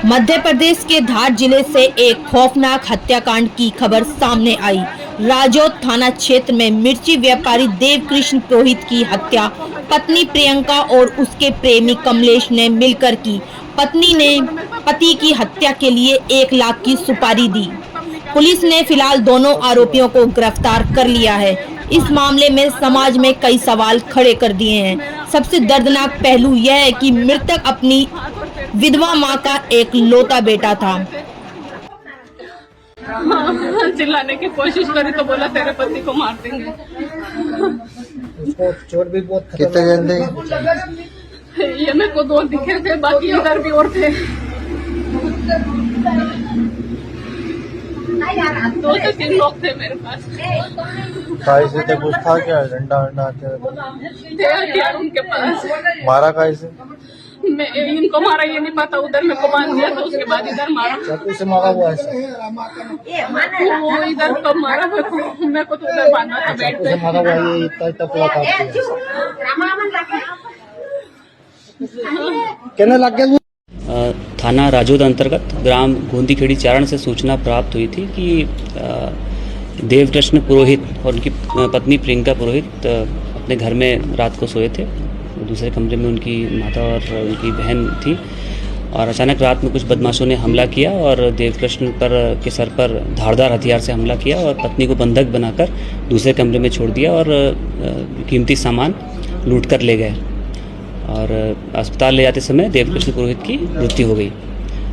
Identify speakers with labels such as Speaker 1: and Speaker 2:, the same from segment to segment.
Speaker 1: मध्य प्रदेश के धार जिले से एक खौफनाक हत्याकांड की खबर सामने आई। राजौद थाना क्षेत्र में मिर्ची व्यापारी देवकृष्ण पुरोहित की हत्या पत्नी प्रियंका और उसके प्रेमी कमलेश ने मिलकर की। पत्नी ने पति की हत्या के लिए 1 लाख की सुपारी दी। पुलिस ने फिलहाल दोनों आरोपियों को गिरफ्तार कर लिया है। इस मामले में समाज में कई सवाल खड़े कर दिए हैं। सबसे दर्दनाक पहलू यह है कि मृतक अपनी विधवा मां का एक लौता बेटा था।
Speaker 2: चिल्लाने की कोशिश करी तो बोला तेरे पति को मार देंगे।
Speaker 3: उसको चोट भी बहुत
Speaker 4: कितने जन थे?
Speaker 2: ये मेरे को 2 दिखे थे, बाकी इधर भी और थे। 2 से 3 लोग थे मेरे पास।
Speaker 4: से थे, कुछ था क्या? डंडा वंडा
Speaker 2: थे हथियार उनके पास।
Speaker 4: मारा काय से?
Speaker 2: मैं इनको मारा ये नहीं पता, उधर मेरे को बांध दिया था, उसके बाद इधर मारा।
Speaker 3: चाकू से मारा हुआ है।
Speaker 2: वो इधर कब मारा मेरे को तो उधर बांधा था बेड
Speaker 3: चाकू
Speaker 2: पे।
Speaker 3: से मारा हुआ है, ये इतना पूरा काट दिया। कहने लग गया।
Speaker 5: थाना राजौद अंतर्गत ग्राम गोंदीखेड़ी चारण से सूचना प्राप्त हुई थी कि देवकृष्ण पुरोहित और उनकी पत्नी प्रियंका पुरोहित अपने घर में रात को सोए थे। दूसरे कमरे में उनकी माता और उनकी बहन थी और अचानक रात में कुछ बदमाशों ने हमला किया और देवकृष्ण के सर पर धारदार हथियार से हमला किया और पत्नी को बंधक बनाकर दूसरे कमरे में छोड़ दिया और कीमती सामान लूट कर ले गए और अस्पताल ले जाते समय देवकृष्ण पुरोहित की मृत्यु हो गई।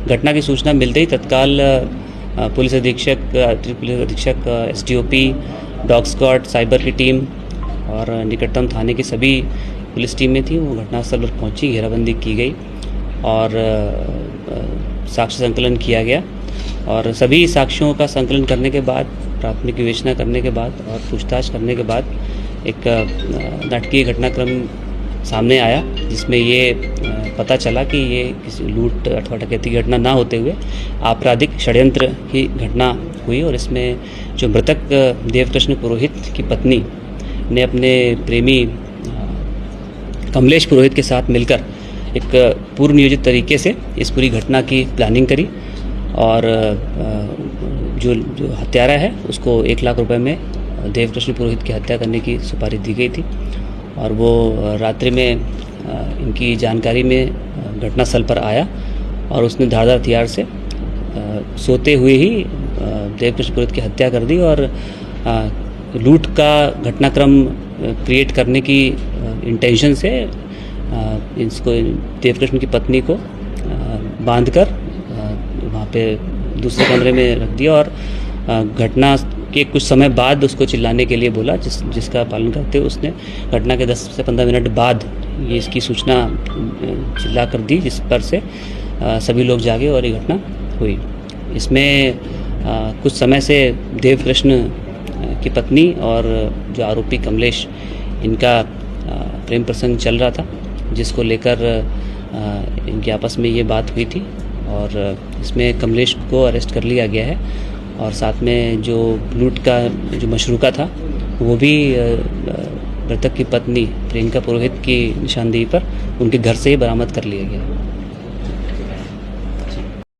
Speaker 5: घटना की सूचना मिलते ही तत्काल पुलिस अधीक्षक एसडीओपी, डॉग स्क्वाड, साइबर की टीम और निकटतम थाने की सभी पुलिस टीमें थी, वो घटनास्थल पर पहुंची, घेराबंदी की गई और साक्ष्य संकलन किया गया और सभी साक्ष्यों का संकलन करने के बाद, प्राथमिक विवेचना करने के बाद और पूछताछ करने के बाद एक नाटकीय घटनाक्रम सामने आया, जिसमें ये पता चला कि ये किसी लूट अथवा डकैती की घटना ना होते हुए आपराधिक षड्यंत्र की घटना हुई और इसमें जो मृतक देवकृष्ण पुरोहित की पत्नी ने अपने प्रेमी कमलेश पुरोहित के साथ मिलकर एक पूर्व नियोजित तरीके से इस पूरी घटना की प्लानिंग करी और जो हत्यारा है उसको 1 लाख रुपए में देवकृष्ण पुरोहित की हत्या करने की सुपारी दी गई थी और वो रात्रि में इनकी जानकारी में घटनास्थल पर आया और उसने धारदार हथियार से सोते हुए ही देवकृष्ण पुरोहित की हत्या कर दी और लूट का घटनाक्रम क्रिएट करने की इंटेंशन से इसको देवकृष्ण की पत्नी को बांधकर वहाँ पे दूसरे कमरे में रख दिया और घटना के कुछ समय बाद उसको चिल्लाने के लिए बोला, जिसका पालन करते हुए उसने घटना के 10 से 15 मिनट बाद ये इसकी सूचना चिल्ला कर दी, जिस पर से सभी लोग जागे और ये घटना हुई। इसमें कुछ समय से देवकृष्ण की पत्नी और जो आरोपी कमलेश, इनका प्रेम प्रसंग चल रहा था, जिसको लेकर इनकी आपस में ये बात हुई थी और इसमें कमलेश को अरेस्ट कर लिया गया है और साथ में जो लूट का जो मशरूका था वो भी मृतक की पत्नी प्रियंका पुरोहित की निशानदेही पर उनके घर से ही बरामद कर लिया गया।